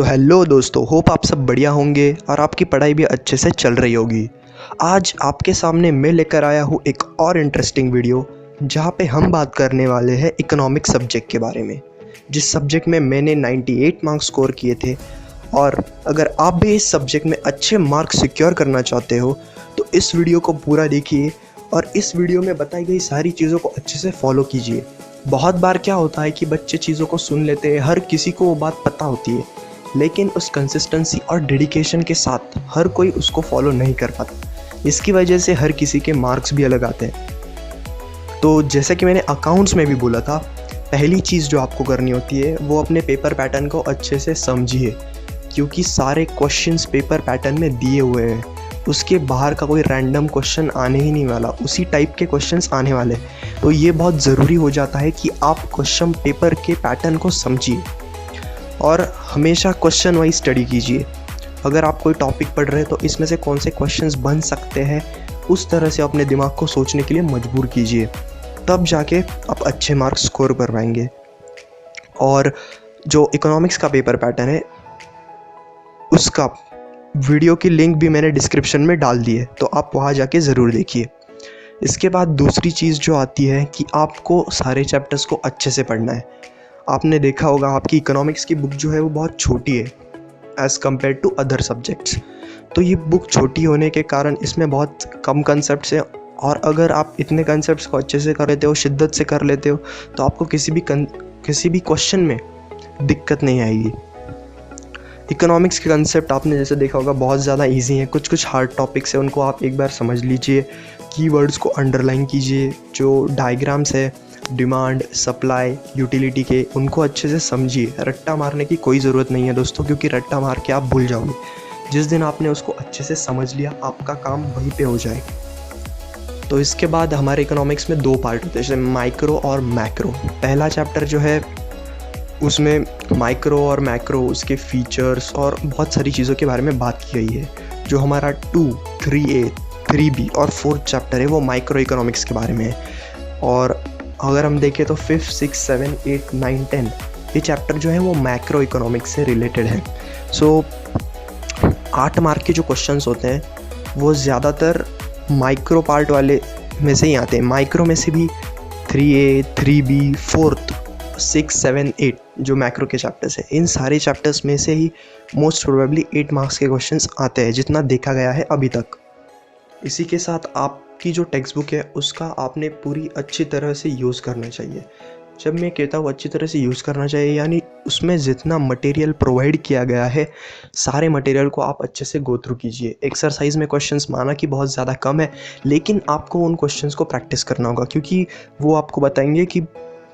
तो हेलो दोस्तों, होप आप सब बढ़िया होंगे और आपकी पढ़ाई भी अच्छे से चल रही होगी। आज आपके सामने मैं लेकर आया हूँ एक और इंटरेस्टिंग वीडियो जहाँ पे हम बात करने वाले हैं इकोनॉमिक्स सब्जेक्ट के बारे में, जिस सब्जेक्ट में मैंने 98 मार्क्स स्कोर किए थे। और अगर आप भी इस सब्जेक्ट में अच्छे मार्क्स सिक्योर करना चाहते हो तो इस वीडियो को पूरा देखिए और इस वीडियो में बताई गई सारी चीज़ों को अच्छे से फॉलो कीजिए। बहुत बार क्या होता है कि बच्चे चीज़ों को सुन लेते हैं, हर किसी को वो बात पता होती है, लेकिन उस कंसिस्टेंसी और डेडिकेशन के साथ हर कोई उसको फॉलो नहीं कर पाता। इसकी वजह से हर किसी के मार्क्स भी अलग आते हैं। तो जैसे कि मैंने अकाउंट्स में भी बोला था, पहली चीज़ जो आपको करनी होती है वो अपने पेपर पैटर्न को अच्छे से समझिए, क्योंकि सारे क्वेश्चंस पेपर पैटर्न में दिए हुए हैं। उसके बाहर का कोई रैंडम क्वेश्चन आने ही नहीं वाला, उसी टाइप के क्वेश्चंस आने वाले। तो ये बहुत ज़रूरी हो जाता है कि आप क्वेश्चन पेपर के पैटर्न को समझिए और हमेशा क्वेश्चन वाइज स्टडी कीजिए। अगर आप कोई टॉपिक पढ़ रहे हैं तो इसमें से कौन से क्वेश्चंस बन सकते हैं, उस तरह से अपने दिमाग को सोचने के लिए मजबूर कीजिए, तब जाके आप अच्छे मार्क्स स्कोर कर पाएंगे। और जो इकोनॉमिक्स का पेपर पैटर्न है उसका वीडियो की लिंक भी मैंने डिस्क्रिप्शन में डाल दी है, तो आप वहाँ जाके ज़रूर देखिए। इसके बाद दूसरी चीज़ जो आती है कि आपको सारे चैप्टर्स को अच्छे से पढ़ना है। आपने देखा होगा आपकी इकोनॉमिक्स की बुक जो है वो बहुत छोटी है as compare to other subjects. तो ये बुक छोटी होने के कारण इसमें बहुत कम कंसेप्ट्स हैं, और अगर आप इतने कंसेप्ट्स को अच्छे से कर लेते हो, शिद्दत से कर लेते हो, तो आपको किसी भी क्वेश्चन में दिक्कत नहीं आएगी। इकोनॉमिक्स के कंसेप्ट आपने जैसे देखा होगा बहुत ज़्यादा इजी हैं, कुछ हार्ड टॉपिक्स हैं, उनको आप एक बार समझ लीजिए, कीवर्ड्स को अंडरलाइन कीजिए, जो डायग्राम्स है डिमांड सप्लाई यूटिलिटी के, उनको अच्छे से समझिए। रट्टा मारने की कोई ज़रूरत नहीं है दोस्तों, क्योंकि रट्टा मार के आप भूल जाओगे। जिस दिन आपने उसको अच्छे से समझ लिया, आपका काम वहीं पे हो जाए। तो इसके बाद हमारे इकोनॉमिक्स में दो पार्ट होते हैं, जैसे माइक्रो और मैक्रो। पहला चैप्टर जो है उसमें माइक्रो और मैक्रो, उसके फीचर्स और बहुत सारी चीज़ों के बारे में बात की गई है। जो हमारा 2, 3A, 3B और 4th चैप्टर है वो माइक्रो इकोनॉमिक्स के बारे में है। और अगर हम देखें तो 5, 6, 7, 8, 9, 10 ये चैप्टर जो है वो मैक्रो इकोनॉमिक्स से रिलेटेड है। सो 8 मार्क के जो क्वेश्चंस होते हैं वो ज़्यादातर माइक्रो पार्ट वाले में से ही आते हैं। माइक्रो में से भी 3A, 3B, 4th, 6, 7, 8 जो मैक्रो के चैप्टर्स हैं, इन सारे चैप्टर्स में से ही मोस्ट प्रोबेबली 8 मार्क्स के क्वेश्चंस आते हैं, जितना देखा गया है अभी तक। इसी के साथ आपकी जो टेक्स्ट बुक है उसका आपने पूरी अच्छी तरह से यूज़ करना चाहिए। जब मैं कहता हूँ अच्छी तरह से यूज़ करना चाहिए, यानी उसमें जितना मटेरियल प्रोवाइड किया गया है सारे मटेरियल को आप अच्छे से गो थ्रू कीजिए। एक्सरसाइज में क्वेश्चंस माना कि बहुत ज़्यादा कम है, लेकिन आपको उन क्वेश्चंस को प्रैक्टिस करना होगा, क्योंकि वो आपको बताएंगे कि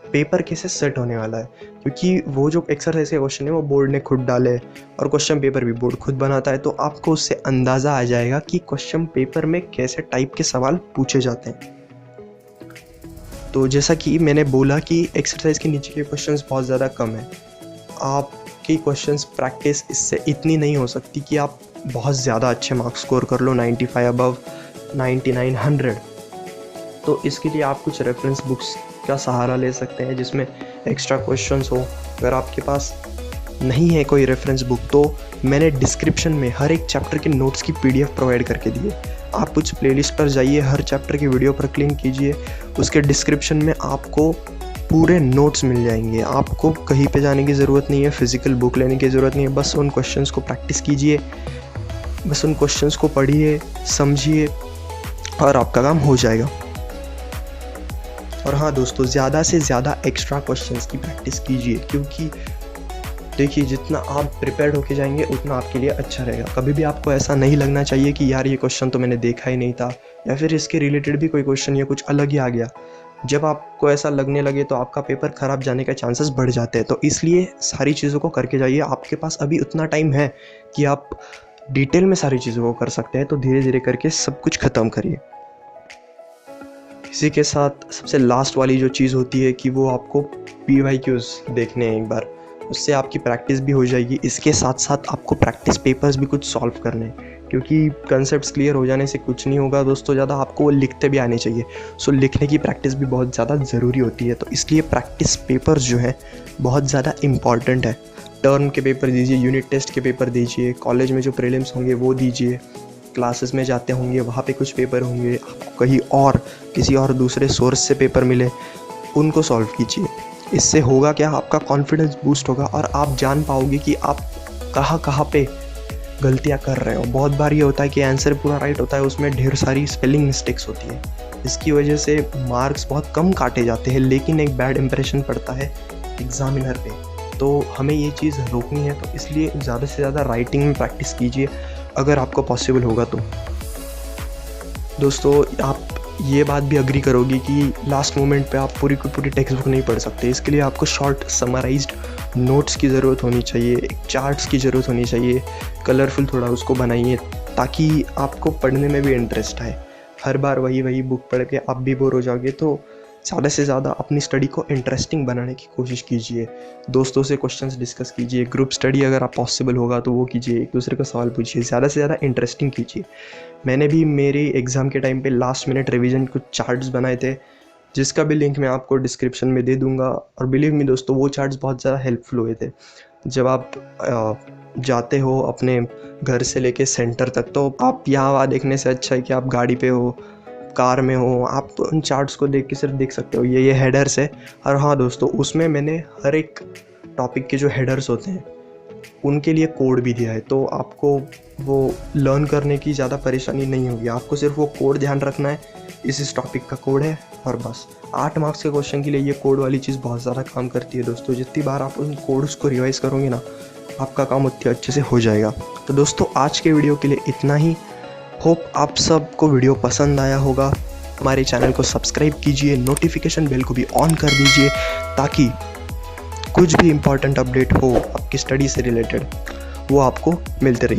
पेपर कैसे सेट होने वाला है। क्योंकि वो जो एक्सरसाइज के क्वेश्चन है वो बोर्ड ने खुद डाले और क्वेश्चन पेपर भी बोर्ड खुद बनाता है, तो आपको उससे अंदाज़ा आ जाएगा कि क्वेश्चन पेपर में कैसे टाइप के सवाल पूछे जाते हैं। तो जैसा कि मैंने बोला कि एक्सरसाइज के नीचे के क्वेश्चंस बहुत ज़्यादा कम है। आपकी क्वेश्चंस प्रैक्टिस इससे इतनी नहीं हो सकती कि आप बहुत ज़्यादा अच्छे मार्क्स स्कोर कर लो, 95 अबव, 99, 100। तो इसके लिए आप कुछ रेफरेंस बुक्स का सहारा ले सकते हैं जिसमें एक्स्ट्रा क्वेश्चंस हो। अगर आपके पास नहीं है कोई रेफरेंस बुक तो मैंने डिस्क्रिप्शन में हर एक चैप्टर के नोट्स की PDF प्रोवाइड करके दी है। आप कुछ प्लेलिस्ट पर जाइए, हर चैप्टर की वीडियो पर क्लिक कीजिए, उसके डिस्क्रिप्शन में आपको पूरे नोट्स मिल जाएंगे। आपको कहीं पे जाने की ज़रूरत नहीं है, फिज़िकल बुक लेने की ज़रूरत नहीं है, बस उन क्वेश्चंस को प्रैक्टिस कीजिए, बस उन क्वेश्चंस को पढ़िए, समझिए और आपका काम हो जाएगा। और हाँ दोस्तों, ज़्यादा से ज़्यादा एक्स्ट्रा क्वेश्चंस की प्रैक्टिस कीजिए, क्योंकि देखिए जितना आप प्रिपेयर्ड होके जाएंगे उतना आपके लिए अच्छा रहेगा। कभी भी आपको ऐसा नहीं लगना चाहिए कि यार ये क्वेश्चन तो मैंने देखा ही नहीं था, या फिर इसके रिलेटेड भी कोई क्वेश्चन या कुछ अलग ही आ गया। जब आपको ऐसा लगने लगे तो आपका पेपर ख़राब जाने का चांसेस बढ़ जाते हैं। तो इसलिए सारी चीज़ों को करके जाइए। आपके पास अभी उतना टाइम है कि आप डिटेल में सारी चीज़ों को कर सकते हैं, तो धीरे धीरे करके सब कुछ ख़त्म करिए। इसी के साथ सबसे लास्ट वाली जो चीज़ होती है कि वो आपको PYQs देखने हैं एक बार, उससे आपकी प्रैक्टिस भी हो जाएगी। इसके साथ साथ आपको प्रैक्टिस पेपर्स भी कुछ सॉल्व करने हैं, क्योंकि कंसेप्ट्स क्लियर हो जाने से कुछ नहीं होगा दोस्तों, ज़्यादा आपको वो लिखते भी आने चाहिए। सो लिखने की प्रैक्टिस भी बहुत ज़्यादा ज़रूरी होती है, तो इसलिए प्रैक्टिस पेपर्स जो है बहुत ज़्यादा इम्पॉर्टेंट है। टर्म के पेपर दीजिए, यूनिट टेस्ट के पेपर दीजिए, कॉलेज में जो प्रीलिम्स होंगे वो दीजिए, क्लासेस में जाते होंगे वहाँ पे कुछ पेपर होंगे, आपको कहीं और किसी और दूसरे सोर्स से पेपर मिले उनको सॉल्व कीजिए। इससे होगा क्या, आपका कॉन्फिडेंस बूस्ट होगा और आप जान पाओगे कि आप कहाँ पे गलतियाँ कर रहे हो। बहुत बार ये होता है कि आंसर पूरा राइट होता है, उसमें ढेर सारी स्पेलिंग मिस्टेक्स होती है, इसकी वजह से मार्क्स बहुत कम काटे जाते हैं, लेकिन एक बैड इंप्रेशन पड़ता है एग्ज़ामिनर पे। तो हमें ये चीज़ रोकनी है, तो इसलिए ज़्यादा से ज़्यादा राइटिंग में प्रैक्टिस कीजिए अगर आपको पॉसिबल होगा तो। दोस्तों, आप ये बात भी अग्री करोगी कि लास्ट मोमेंट पे आप पूरी की पूरी टेक्स्ट बुक नहीं पढ़ सकते। इसके लिए आपको शॉर्ट समराइज्ड नोट्स की ज़रूरत होनी चाहिए, एक चार्ट्स की ज़रूरत होनी चाहिए, कलरफुल थोड़ा उसको बनाइए ताकि आपको पढ़ने में भी इंटरेस्ट आए। हर बार वही बुक पढ़ के आप भी बोर हो जाओगे, तो ज़्यादा से ज़्यादा अपनी स्टडी को इंटरेस्टिंग बनाने की कोशिश कीजिए। दोस्तों से क्वेश्चंस डिस्कस कीजिए, ग्रुप स्टडी अगर आप पॉसिबल होगा तो वो कीजिए, एक दूसरे का सवाल पूछिए, ज़्यादा से ज़्यादा इंटरेस्टिंग कीजिए। मैंने भी मेरे एग्ज़ाम के टाइम पे लास्ट मिनट रिवीजन कुछ चार्ट्स बनाए थे, जिसका भी लिंक मैं आपको डिस्क्रिप्शन में दे दूँगा। और बिलीव मी दोस्तों, वो चार्ट्स बहुत ज़्यादा हेल्पफुल हुए थे। जब आप जाते हो अपने घर से लेके सेंटर तक, तो आप यहाँ वहाँ देखने से अच्छा है कि आप गाड़ी पे हो, कार में हो, आप उन चार्ट्स को देख के सिर्फ देख सकते हो ये हेडर्स है। और हाँ दोस्तों, उसमें मैंने हर एक टॉपिक के जो हेडर्स होते हैं उनके लिए कोड भी दिया है, तो आपको वो लर्न करने की ज़्यादा परेशानी नहीं होगी। आपको सिर्फ वो कोड ध्यान रखना है, इस टॉपिक का कोड है, और बस 8 मार्क्स के क्वेश्चन के लिए ये कोड वाली चीज़ बहुत ज़्यादा काम करती है दोस्तों। जितनी बार आप उन कोड्स को रिवाइज़ करोगे ना, आपका काम उतने अच्छे से हो जाएगा। तो दोस्तों, आज के वीडियो के लिए इतना ही। होप आप सबको वीडियो पसंद आया होगा। हमारे चैनल को सब्सक्राइब कीजिए, नोटिफिकेशन बेल को भी ऑन कर दीजिए ताकि कुछ भी इम्पॉर्टेंट अपडेट हो आपकी स्टडी से रिलेटेड वो आपको मिलते रहिए।